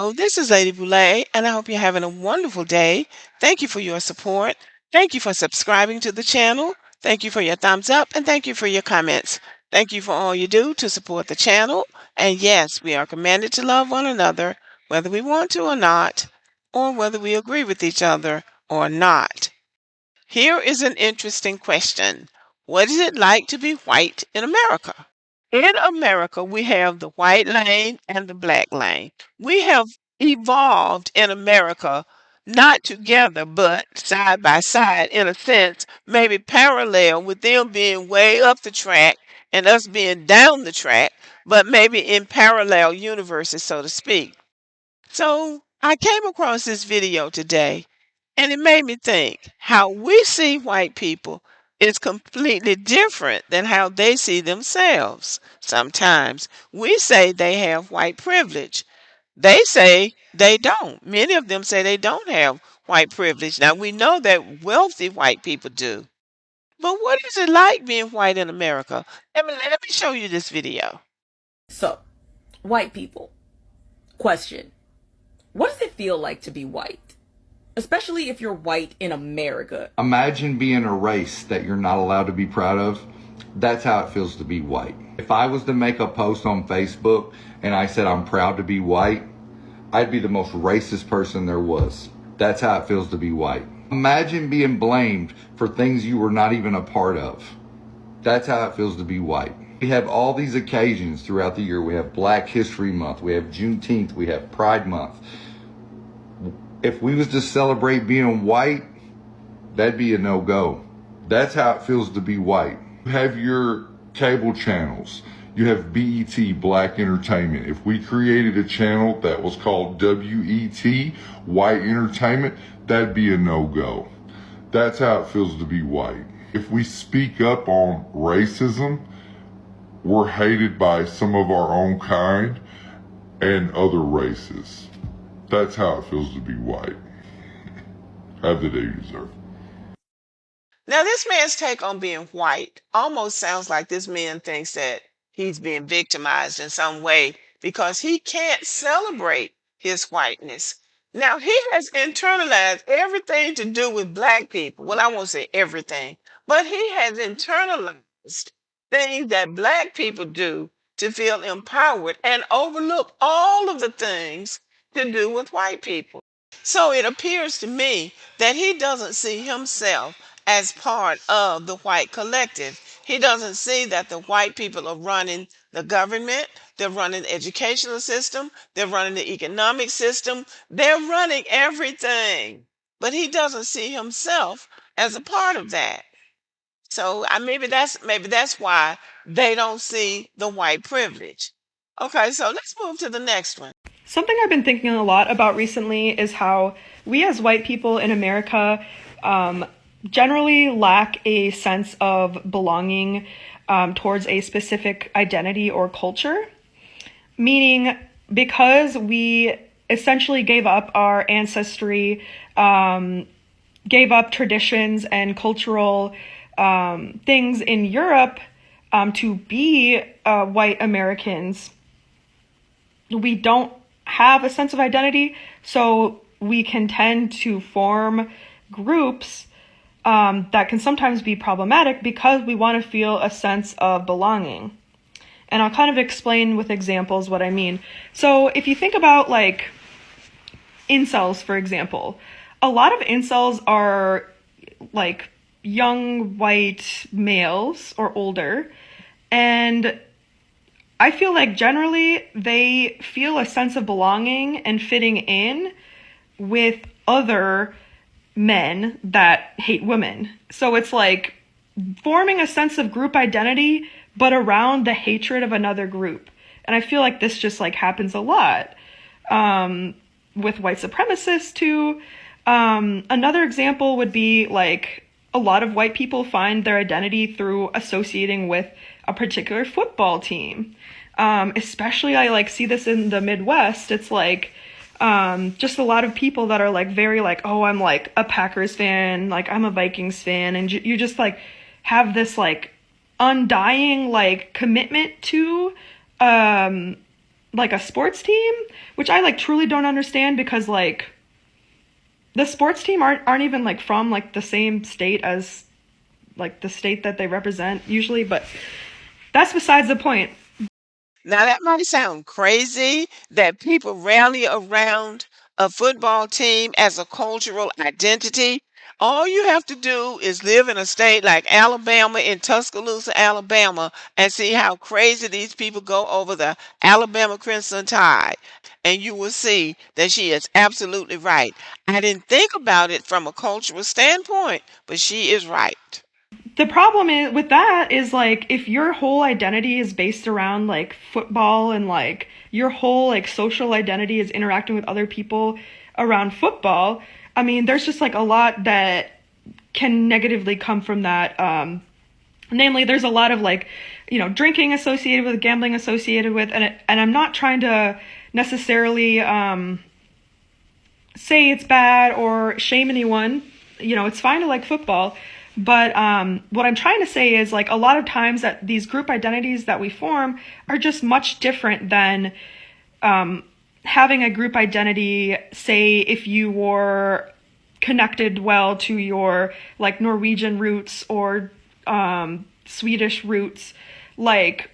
Hello, this is Lady Boulay, and I hope you're having a wonderful day. Thank you for your support. Thank you for subscribing to the channel. Thank you for your thumbs up, and thank you for your comments. Thank you for all you do to support the channel. And yes, we are commanded to love one another, whether we want to or not, or whether we agree with each other or not. Here is an interesting question. What is it like to be white in America? In America, we have the white lane and the black lane. We have evolved in America, not together, but side by side in a sense, maybe parallel with them being way up the track and us being down the track, but maybe in parallel universes, so to speak. So I came across this video today and it made me think how we see white people is completely different than how they see themselves. Sometimes we say they have white privilege. They say they don't. Many of them say they don't have white privilege. Now we know that wealthy white people do. But what is it like being white in America? Let me show you this video. So, white people. Question. What does it feel like to be white? Especially if you're white in America. Imagine being a race that you're not allowed to be proud of. That's how it feels to be white. If I was to make a post on Facebook and I said I'm proud to be white, I'd be the most racist person there was. That's how it feels to be white. Imagine being blamed for things you were not even a part of. That's how it feels to be white. We have all these occasions throughout the year. We have Black History Month. We have Juneteenth. We have Pride Month. If we was to celebrate being white, that'd be a no-go. That's how it feels to be white. You have your cable channels. You have BET, Black Entertainment. If we created a channel that was called WET, White Entertainment, that'd be a no-go. That's how it feels to be white. If we speak up on racism, we're hated by some of our own kind and other races. That's how it feels to be white. Have the day you deserve. Now, this man's take on being white almost sounds like this man thinks that he's being victimized in some way because he can't celebrate his whiteness. Now, he has internalized everything to do with black people. Well, I won't say everything, but he has internalized things that black people do to feel empowered and overlook all of the things to do with white people. So it appears to me that he doesn't see himself as part of the white collective. He doesn't see that the white people are running the government, they're running the educational system, they're running the economic system, they're running everything. But he doesn't see himself as a part of that. So maybe that's why they don't see the white privilege. Okay, so let's move to the next one. Something I've been thinking a lot about recently is how we as white people in America generally lack a sense of belonging towards a specific identity or culture. Meaning, because we essentially gave up our ancestry, gave up traditions and cultural things in Europe to be white Americans, we don't have a sense of identity, so we can tend to form groups that can sometimes be problematic because we want to feel a sense of belonging. And I'll kind of explain with examples what I mean. So if you think about like incels, for example, a lot of incels are like young white males or older, and I feel like generally they feel a sense of belonging and fitting in with other men that hate women. So it's like forming a sense of group identity, but around the hatred of another group. And I feel like this just like happens a lot with white supremacists too. Another example would be like a lot of white people find their identity through associating with a particular football team. Especially I like see this in the Midwest. It's like just a lot of people that are like very like, oh, I'm like a Packers fan, like I'm a Vikings fan, and you just like have this like undying like commitment to like a sports team, which I like truly don't understand because like the sports team aren't even like from like the same state as like the state that they represent usually, but that's besides the point. Now, that might sound crazy that people rally around a football team as a cultural identity. All you have to do is live in a state like Alabama, in Tuscaloosa, Alabama, and see how crazy these people go over the Alabama Crimson Tide. And you will see that she is absolutely right. I didn't think about it from a cultural standpoint, but she is right. The problem is with that is like if your whole identity is based around like football and like your whole like social identity is interacting with other people around football, I mean there's just like a lot that can negatively come from that. Namely, there's a lot of like, drinking associated with, gambling associated with, and I'm not trying to necessarily say it's bad or shame anyone. It's fine to like football, but what I'm trying to say is like a lot of times that these group identities that we form are just much different than having a group identity. Say if you were connected well to your like Norwegian roots or Swedish roots, like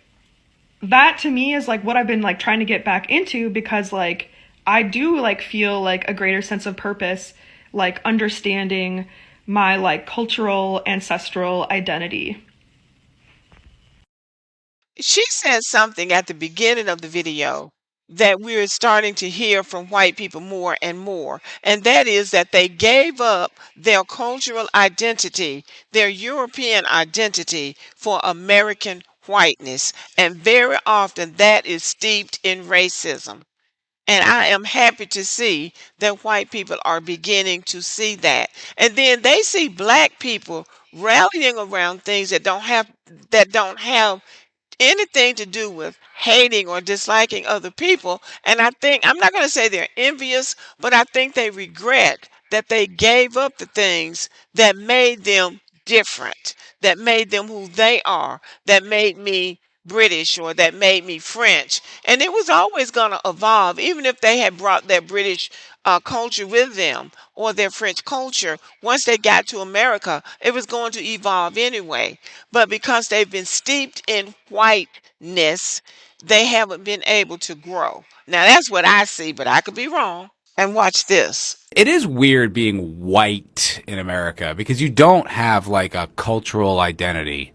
that to me is like what I've been like trying to get back into because like I do like feel like a greater sense of purpose, like understanding my like cultural ancestral identity. She said something at the beginning of the video that we're starting to hear from white people more and more, and that is that they gave up their cultural identity, their European identity, for American whiteness. And very often that is steeped in racism. And I am happy to see that white people are beginning to see that. And then they see black people rallying around things that don't have anything to do with hating or disliking other people. And I think, I'm not going to say they're envious, but I think they regret that they gave up the things that made them different, that made them who they are, that made me British or that made me French. And it was always going to evolve, even if they had brought their British culture with them or their French culture. Once they got to America, it was going to evolve anyway. But because they've been steeped in whiteness, they haven't been able to grow. Now, that's what I see, but I could be wrong. And watch this. It is weird being white in America because you don't have like a cultural identity.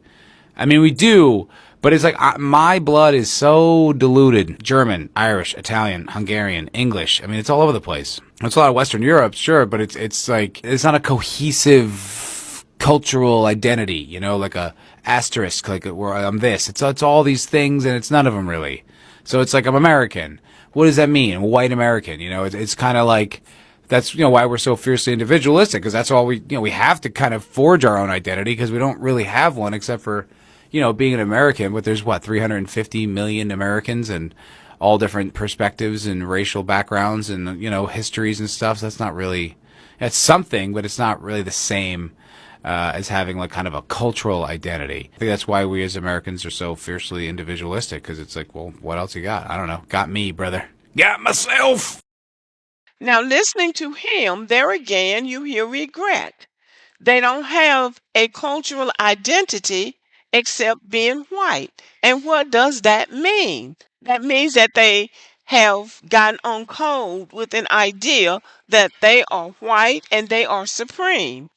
I mean, we do, but it's like my blood is so diluted. German, Irish, Italian, Hungarian, English. I mean, it's all over the place. It's a lot of Western Europe, sure, but it's like it's not a cohesive cultural identity. Like a asterisk, like where I'm this. It's all these things, and it's none of them really. So it's like I'm American. What does that mean? I'm white American. It's kind of like that's why we're so fiercely individualistic because that's all we have to kind of forge our own identity because we don't really have one except for being an American. But there's 350 million Americans and all different perspectives and racial backgrounds and histories and stuff. So that's not really it's something, but it's not really the same as having like kind of a cultural identity. I think that's why we as Americans are so fiercely individualistic because it's like, well, what else you got? I don't know. Got me, brother. Got myself. Now, listening to him, there again, you hear regret. They don't have a cultural identity except being white. And what does that mean? That means that they have gotten on code with an idea that they are white and they are supreme.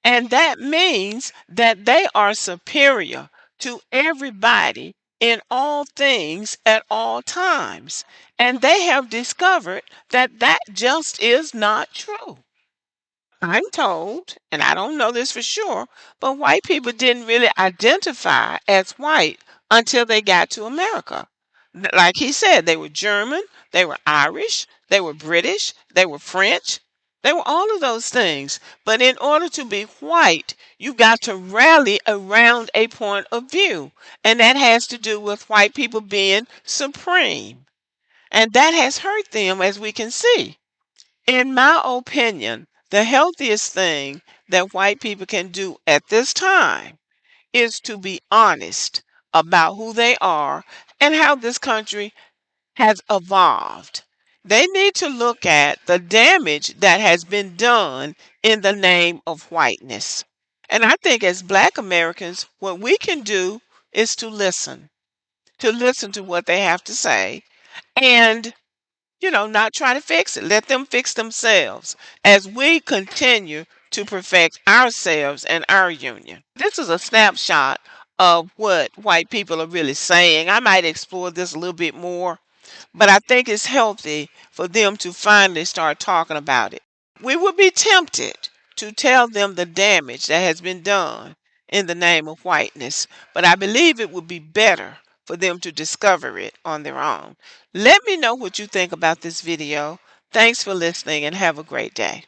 And that means that they are superior to everybody in all things at all times. And they have discovered that that just is not true. I'm told, and I don't know this for sure, but white people didn't really identify as white until they got to America. Like he said, they were German, they were Irish, they were British, they were French, they were all of those things. But in order to be white, you got to rally around a point of view. And that has to do with white people being supreme. And that has hurt them, as we can see. In my opinion, the healthiest thing that white people can do at this time is to be honest about who they are and how this country has evolved. They need to look at the damage that has been done in the name of whiteness. And I think as Black Americans, what we can do is to listen to what they have to say and, not try to fix it. Let them fix themselves as we continue to perfect ourselves and our union. This is a snapshot of what white people are really saying. I might explore this a little bit more, but I think it's healthy for them to finally start talking about it. We would be tempted to tell them the damage that has been done in the name of whiteness, but I believe it would be better for them to discover it on their own. Let me know what you think about this video. Thanks for listening and have a great day.